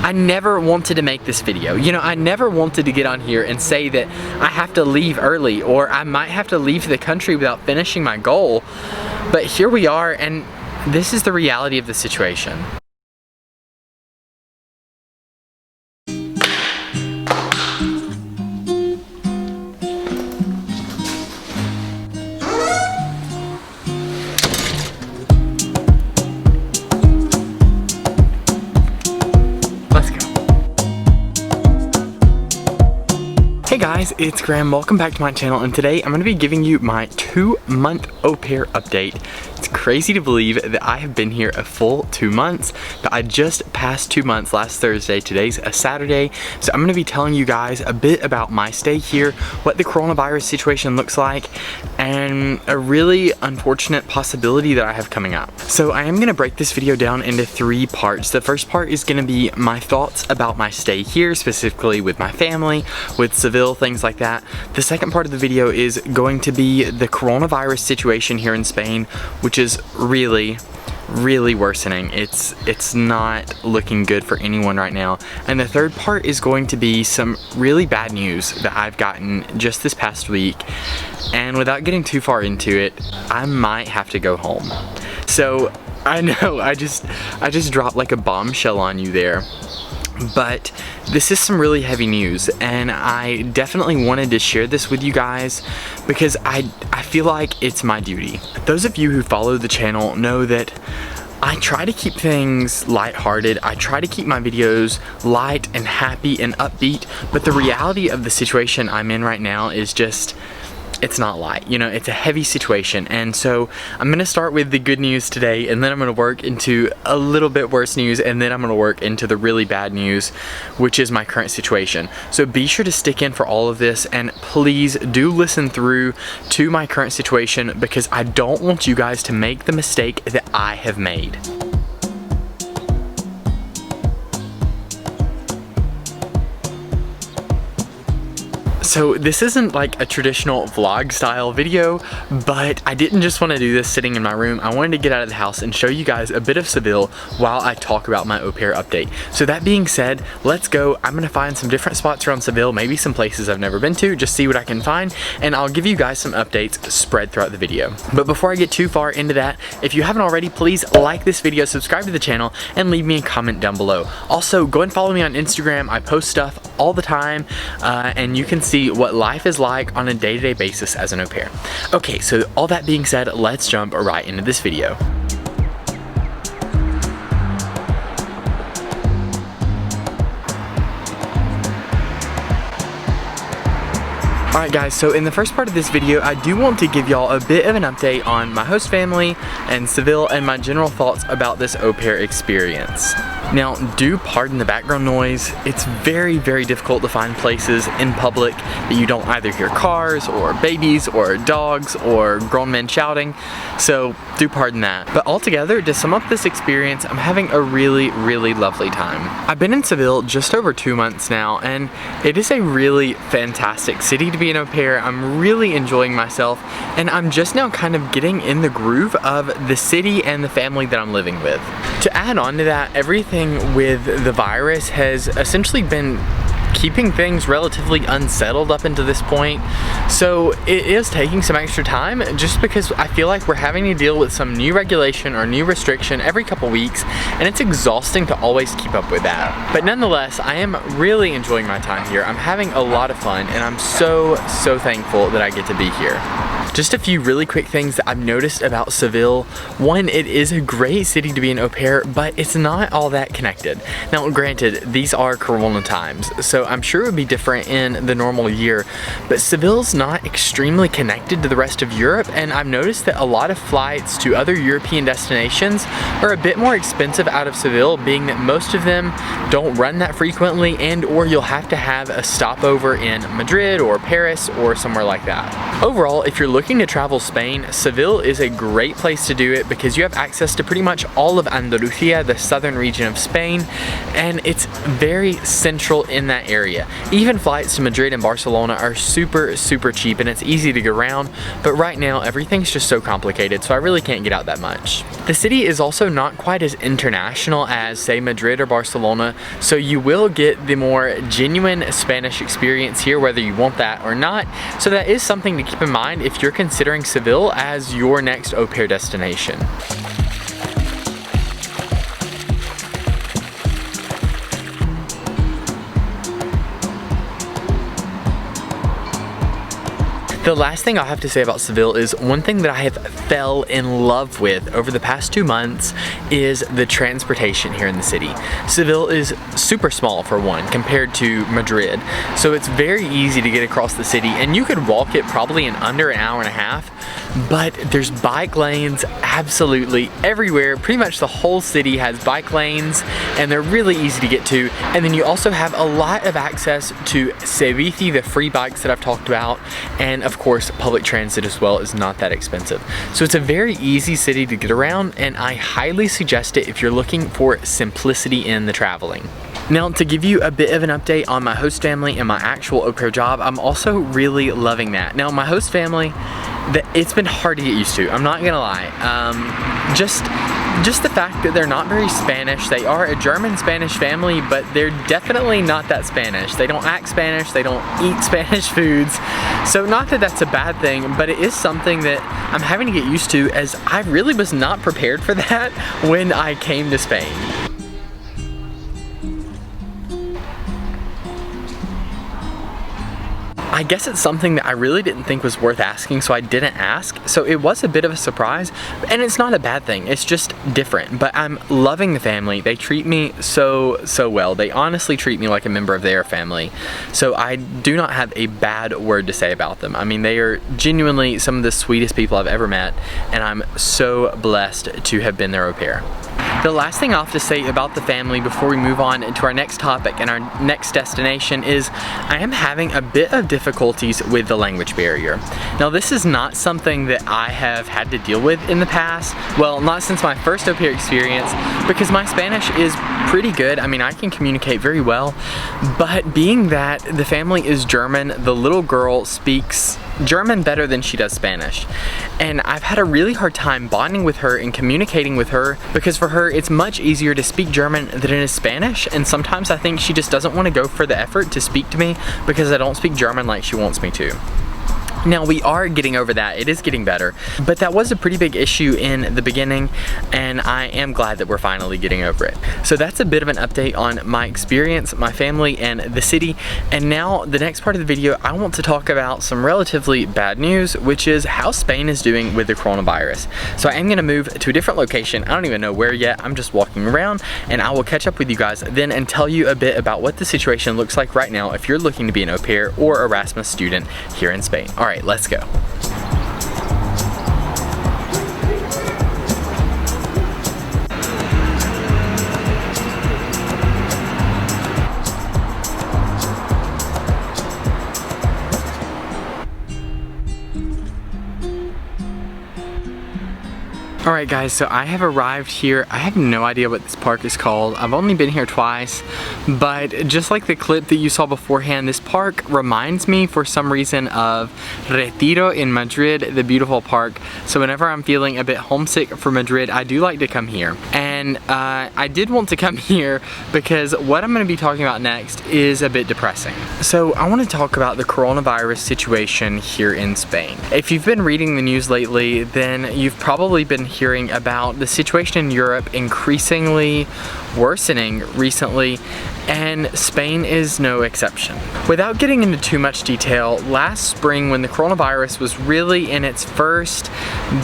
I never wanted to make this video. You know, I never wanted to get on here and say that I have to leave early or I might have to leave the country without finishing my goal. But here we are, and this is the reality of the situation. Hey guys, it's Graham. Welcome back to my channel, and today I'm going to be giving you my 2-month au pair update. It's crazy to believe that I have been here a full 2 months, but I just passed 2 months last Thursday. Today's a Saturday, so I'm going to be telling you guys a bit about my stay here, what the coronavirus situation looks like, and a really unfortunate possibility that I have coming up. So I am going to break this video down into 3 parts. The first part is going to be my thoughts about my stay here, specifically with my family, with Seville, things like that. The second part of the video is going to be the coronavirus situation here in Spain, which is really worsening. It's not looking good for anyone right now. And the third part is going to be some really bad news that I've gotten just this past week. And without getting too far into it, I might have to go home. So I know I just dropped like a bombshell on you there. But this is some really heavy news, and I definitely wanted to share this with you guys because I feel like it's my duty. Those of you who follow the channel know that I try to keep things lighthearted. I try to keep my videos light and happy and upbeat, but the reality of the situation I'm in right now is just, it's not light. You know, it's a heavy situation. And so I'm gonna start with the good news today, and then I'm gonna work into a little bit worse news, and then I'm gonna work into the really bad news, which is my current situation. So be sure to stick in for all of this, and please do listen through to my current situation, because I don't want you guys to make the mistake that I have made. So this isn't like a traditional vlog style video, but I didn't just want to do this sitting in my room. I wanted to get out of the house and show you guys a bit of Seville while I talk about my au pair update. So that being said, let's go. I'm gonna find some different spots around Seville, maybe some places I've never been to, just see what I can find, and I'll give you guys some updates spread throughout the video. But before I get too far into that, if you haven't already, please like this video, subscribe to the channel, and leave me a comment down below. Also, go and follow me on Instagram. I post stuff all the time, and you can see what life is like on a day-to-day basis as an au pair. Okay, so all that being said, let's jump right into this video. Alright guys, so in the first part of this video, I do want to give y'all a bit of an update on my host family and Seville and my general thoughts about this au pair experience. Now, do pardon the background noise. It's very difficult to find places in public that you don't either hear cars or babies or dogs or grown men shouting, so do pardon that. But altogether, to sum up this experience, I'm having a really lovely time. I've been in Seville just over 2 months now, and it is a really fantastic city to be an au pair. I'm really enjoying myself, and I'm just now kind of getting in the groove of the city and the family that I'm living with. To add on to that, everything with the virus has essentially been keeping things relatively unsettled up until this point, so it is taking some extra time just because I feel like we're having to deal with some new regulation or new restriction every couple weeks, and it's exhausting to always keep up with that. But nonetheless, I am really enjoying my time here. I'm having a lot of fun, and I'm so thankful that I get to be here. Just a few really quick things that I've noticed about Seville. One, it is a great city to be an au pair, but it's not all that connected. Now, granted, these are Corona times, so I'm sure it would be different in the normal year, but Seville's not extremely connected to the rest of Europe, and I've noticed that a lot of flights to other European destinations are a bit more expensive out of Seville, being that most of them don't run that frequently, and or you'll have to have a stopover in Madrid or Paris or somewhere like that. Overall, if you're looking looking to travel Spain, Seville is a great place to do it because you have access to pretty much all of Andalusia, the southern region of Spain, and it's very central in that area. Even flights to Madrid and Barcelona are super cheap, and it's easy to get around, but right now everything's just so complicated, so I really can't get out that much. The city is also not quite as international as, say, Madrid or Barcelona, so you will get the more genuine Spanish experience here, whether you want that or not. So that is something to keep in mind if you're considering Seville as your next au pair destination. The last thing I'll have to say about Seville is one thing that I have fell in love with over the past 2 months is the transportation here in the city. Seville is super small for one compared to Madrid, so it's very easy to get across the city, and you could walk it probably in under an hour and a half, but there's bike lanes absolutely everywhere. Pretty much the whole city has bike lanes, and they're really easy to get to. And then you also have a lot of access to Cebici, the free bikes that I've talked about, and of course public transit as well is not that expensive. So it's a very easy city to get around, and I highly suggest it if you're looking for simplicity in the traveling. Now, to give you a bit of an update on my host family and my actual au pair job, I'm also really loving that. Now, my host family, it's been hard to get used to, I'm not gonna lie. Just the fact that they're not very Spanish. They are a German-Spanish family, but they're definitely not that Spanish. They don't act Spanish, they don't eat Spanish foods. So not that that's a bad thing, but it is something that I'm having to get used to, as I really was not prepared for that when I came to Spain. I guess it's something that I really didn't think was worth asking, so I didn't ask. So it was a bit of a surprise, and it's not a bad thing. It's just different, but I'm loving the family. They treat me so well. They honestly treat me like a member of their family. So I do not have a bad word to say about them. I mean, they are genuinely some of the sweetest people I've ever met, and I'm so blessed to have been their au pair. The last thing I'll have to say about the family before we move on to our next topic and our next destination is I am having a bit of difficulties with the language barrier. Now, this is not something that I have had to deal with in the past. Well, not since my first au pair experience, because my Spanish is pretty good. I mean, I can communicate very well, but being that the family is German, the little girl speaks German better than she does Spanish. And I've had a really hard time bonding with her and communicating with her, because for her it's much easier to speak German than it is Spanish, and sometimes I think she just doesn't want to go for the effort to speak to me because I don't speak German like she wants me to. Now, we are getting over that. It is getting better, but that was a pretty big issue in the beginning, and I am glad that we're finally getting over it. So that's a bit of an update on my experience, my family, and the city. And now the next part of the video, I want to talk about some relatively bad news, which is how Spain is doing with the coronavirus. So I am gonna move to a different location. I don't even know where yet. I'm just walking around, and I will catch up with you guys then and tell you a bit about what the situation looks like right now if you're looking to be an au pair or Erasmus student here in Spain. All right, let's go. Alright guys, so I have arrived here. I have no idea what this park is called. I've only been here twice, but just like the clip that you saw beforehand, this park reminds me for some reason of Retiro in Madrid, the beautiful park. So whenever I'm feeling a bit homesick for Madrid, I do like to come here. And I did want to come here because what I'm going to be talking about next is a bit depressing. So I want to talk about the coronavirus situation here in Spain. If you've been reading the news lately, then you've probably been hearing about the situation in Europe increasingly worsening recently, and Spain is no exception. Without getting into too much detail, last spring when the coronavirus was really in its first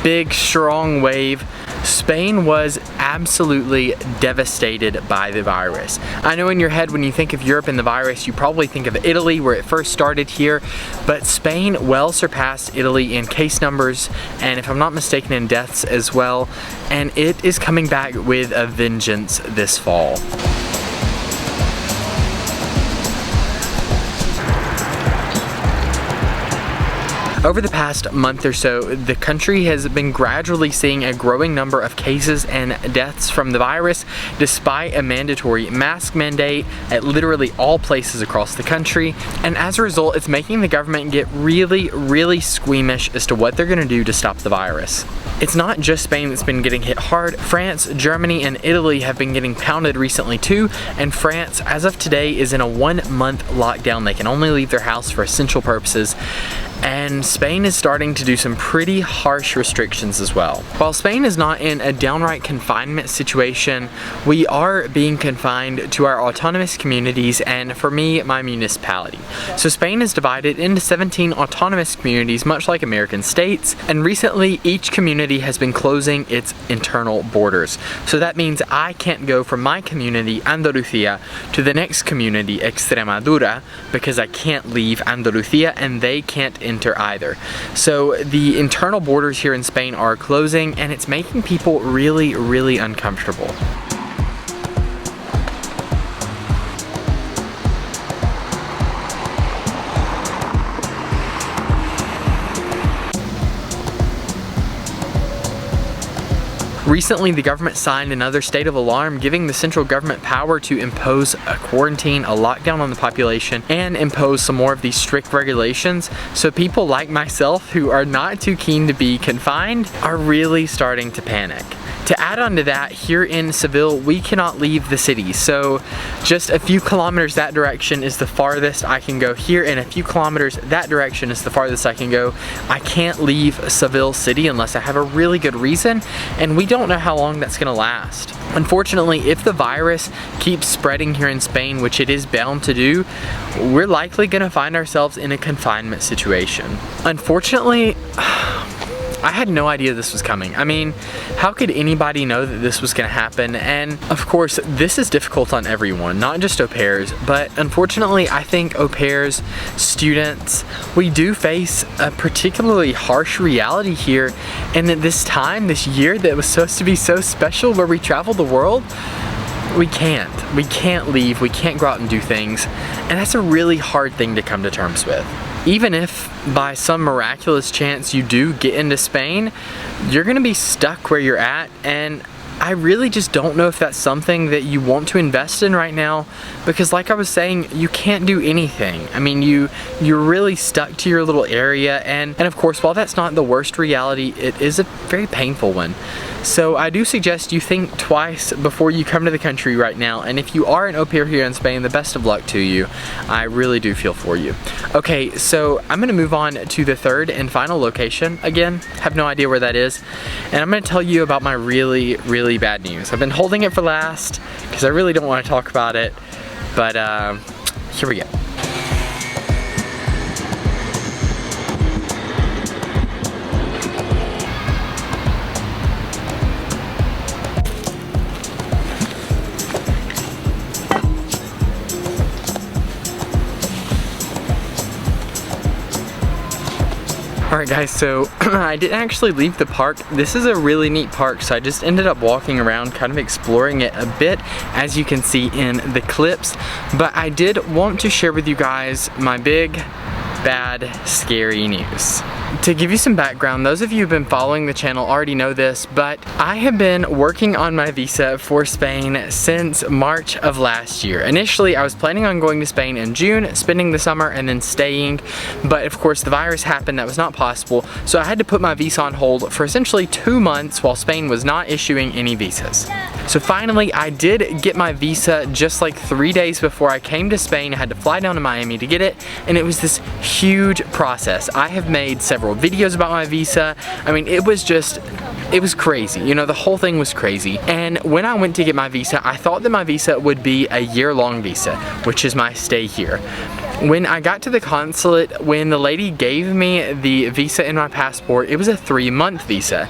big strong wave, Spain was absolutely devastated by the virus. I know in your head when you think of Europe and the virus, you probably think of Italy where it first started here, but Spain well surpassed Italy in case numbers, and if I'm not mistaken in deaths as well, and it is coming back with a vengeance this fall. Over the past month or so, the country has been gradually seeing a growing number of cases and deaths from the virus, despite a mandatory mask mandate at literally all places across the country. And as a result, it's making the government get really squeamish as to what they're gonna do to stop the virus. It's not just Spain that's been getting hit hard. France, Germany, and Italy have been getting pounded recently too, and France, as of today, is in a 1-month lockdown. They can only leave their house for essential purposes. And Spain is starting to do some pretty harsh restrictions as well. While Spain is not in a downright confinement situation, we are being confined to our autonomous communities and, for me, my municipality. So Spain is divided into 17 autonomous communities, much like American states, and recently each community has been closing its internal borders. So that means I can't go from my community, Andalusia, to the next community, Extremadura, because I can't leave Andalusia and they can't enter either. So the internal borders here in Spain are closing, and it's making people really uncomfortable. Recently, the government signed another state of alarm, giving the central government power to impose a quarantine, a lockdown on the population, and impose some more of these strict regulations. So people like myself, who are not too keen to be confined, are really starting to panic. To add on to that, here in Seville, we cannot leave the city. So just a few kilometers that direction is the farthest I can go here, and a few kilometers that direction is the farthest I can go. I can't leave Seville city unless I have a really good reason, and we don't know how long that's gonna last. Unfortunately, if the virus keeps spreading here in Spain, which it is bound to do, we're likely gonna find ourselves in a confinement situation. Unfortunately, I had no idea this was coming. I mean, how could anybody know that this was gonna happen? And of course, this is difficult on everyone, not just au pairs, but unfortunately, I think au pairs, students, we do face a particularly harsh reality here. And at this time, this year that was supposed to be so special, where we travel the world, we can't leave, we can't go out and do things. And that's a really hard thing to come to terms with. Even if by some miraculous chance you do get into Spain, you're gonna be stuck where you're at, and I really just don't know if that's something that you want to invest in right now, because like I was saying, you can't do anything. I mean, you're really stuck to your little area, and of course, while that's not the worst reality, it is a very painful one. So I do suggest you think twice before you come to the country right now, and if you are an au pair here in Spain, the best of luck to you. I really do feel for you. Okay, so I'm gonna move on to the third and final location. Again, have no idea where that is, and I'm gonna tell you about my really bad news. I've been holding it for last because I really don't want to talk about it, but here we go. Alright guys, so I didn't actually leave the park. This is a really neat park, so I just ended up walking around, kind of exploring it a bit, as you can see in the clips. But I did want to share with you guys my big, bad, scary news. To give you some background, those of you who've been following the channel already know this, but I have been working on my visa for Spain since March of last year. Initially, I was planning on going to Spain in June, spending the summer, and then staying, but of course the virus happened, that was not possible, so I had to put my visa on hold for essentially 2 months while Spain was not issuing any visas. So finally, I did get my visa just like 3 days before I came to Spain. I had to fly down to Miami to get it, and it was this huge process. I have made several videos about my visa. I mean, it was crazy. You know, the whole thing was crazy. And when I went to get my visa, I thought that my visa would be a year-long visa, which is my stay here. When I got to the consulate, when the lady gave me the visa in my passport, it was a 3-month visa,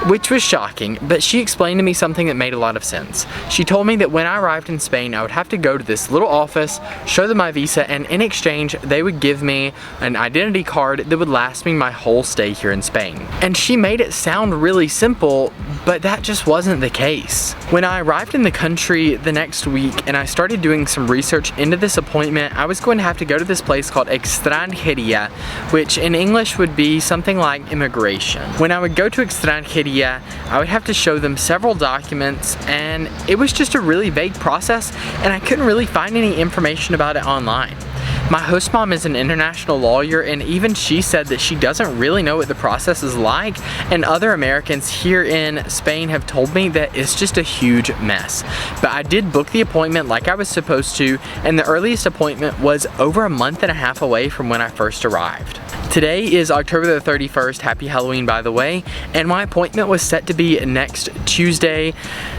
which was shocking, but she explained to me something that made a lot of sense. She told me that when I arrived in Spain, I would have to go to this little office, show them my visa, and in exchange, they would give me an identity card that would last me my whole stay here in Spain. And she made it sound really simple, but that just wasn't the case. When I arrived in the country the next week and I started doing some research into this appointment, I was going to have to go to this place called Extranjería, which in English would be something like immigration. When I would go to Extranjería, I would have to show them several documents, and it was just a really vague process, and I couldn't really find any information about it online. My host mom is an international lawyer, and even she said that she doesn't really know what the process is like, and other Americans here in Spain have told me that it's just a huge mess. But I did book the appointment like I was supposed to, and the earliest appointment was over a month and a half away from when I first arrived. Today is October the 31st, happy Halloween by the way, and my appointment was set to be next Tuesday.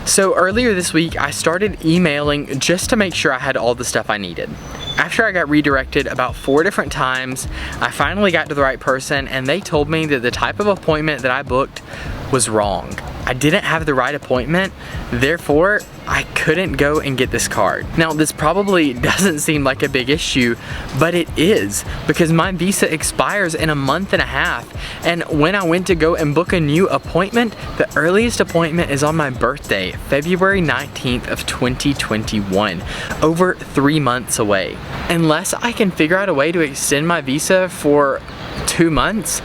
So earlier this week I started emailing just to make sure I had all the stuff I needed. After I got redirected about 4 different times, I finally got to the right person, and they told me that the type of appointment that I booked was wrong. I didn't have the right appointment, therefore I couldn't go and get this card. Now this probably doesn't seem like a big issue, but it is, because my visa expires in a month and a half, and when I went to go and book a new appointment, the earliest appointment is on my birthday, February 19th of 2021, over 3 months away. Unless I can figure out a way to extend my visa for 2 months,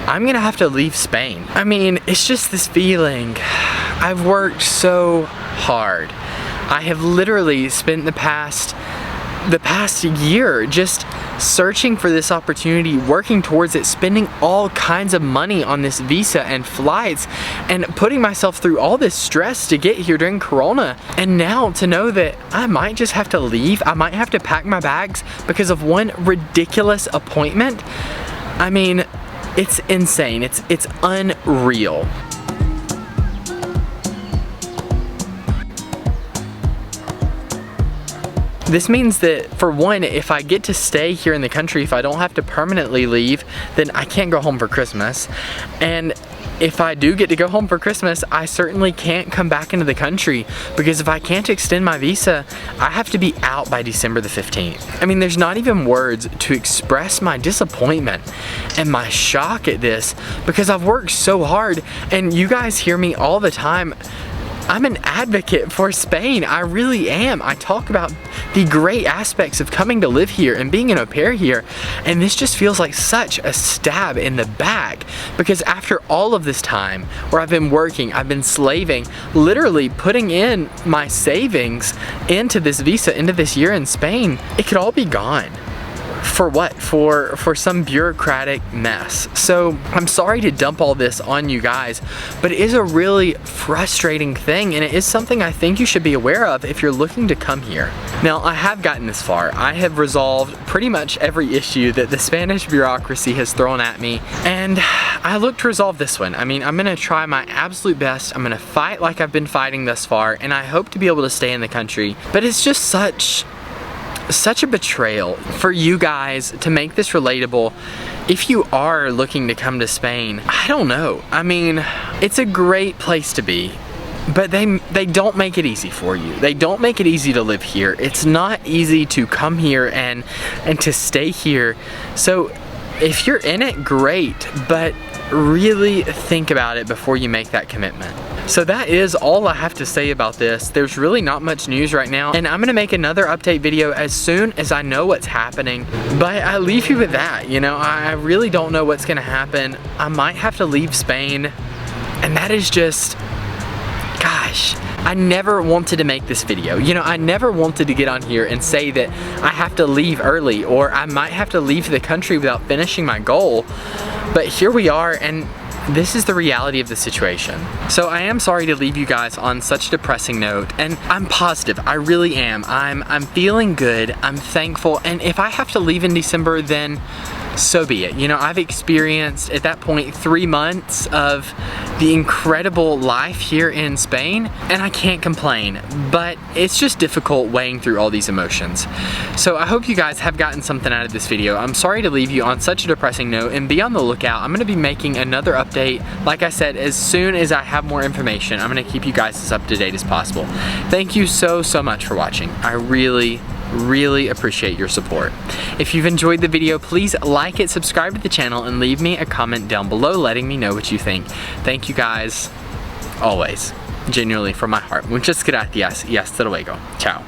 I'm gonna have to leave Spain. I mean, it's just this feeling. I've worked so hard. I have literally spent the past year just searching for this opportunity, working towards it, spending all kinds of money on this visa and flights, and putting myself through all this stress to get here during Corona. And now to know that I might just have to leave, I might have to pack my bags because of one ridiculous appointment. I mean, it's insane. It's unreal. This means that, for one, if I get to stay here in the country, if I don't have to permanently leave, then I can't go home for Christmas. And if I do get to go home for Christmas, I certainly can't come back into the country, because if I can't extend my visa, I have to be out by December the 15th. I mean, there's not even words to express my disappointment and my shock at this, because I've worked so hard, and you guys hear me all the time. I'm an advocate for Spain. I really am. I talk about the great aspects of coming to live here and being an au pair here, and this just feels like such a stab in the back, because after all of this time where I've been working, I've been slaving, literally putting in my savings into this visa, into this year in Spain, it could all be gone. For what? For some bureaucratic mess. So I'm sorry to dump all this on you guys, but it is a really frustrating thing, and it is something I think you should be aware of if you're looking to come here. Now, I have gotten this far. I have resolved pretty much every issue that the Spanish bureaucracy has thrown at me, and I look to resolve this one. I mean, I'm gonna try my absolute best. I'm gonna fight like I've been fighting thus far, and I hope to be able to stay in the country, but it's just such a betrayal for you guys to make this relatable. If you are looking to come to Spain, I don't know. I mean, it's a great place to be, but they don't make it easy for you. They don't make it easy to live here. It's not easy to come here and to stay here. So if you're in it, great, but really think about it before you make that commitment. So that is all I have to say about this. There's really not much news right now, and I'm gonna make another update video as soon as I know what's happening. But I leave you with that, you know, I really don't know what's gonna happen. I might have to leave Spain, and that is just, gosh, I never wanted to make this video. You know, I never wanted to get on here and say that I have to leave early, or I might have to leave the country without finishing my goal. But here we are, and this is the reality of the situation. So I am sorry to leave you guys on such a depressing note, and I'm positive, I really am. I'm feeling good, I'm thankful, and if I have to leave in December, then so be it. You know, I've experienced at that point 3 months of the incredible life here in Spain, and I can't complain, but it's just difficult weighing through all these emotions. So I hope you guys have gotten something out of this video. I'm sorry to leave you on such a depressing note, and be on the lookout. I'm gonna be making another update, like I said, as soon as I have more information. I'm gonna keep you guys as up to date as possible. Thank you so much for watching. I really appreciate your support. If you've enjoyed the video, please like it, subscribe to the channel, and leave me a comment down below letting me know what you think. Thank you guys. always. Genuinely from my heart. Muchas gracias y hasta luego. Ciao.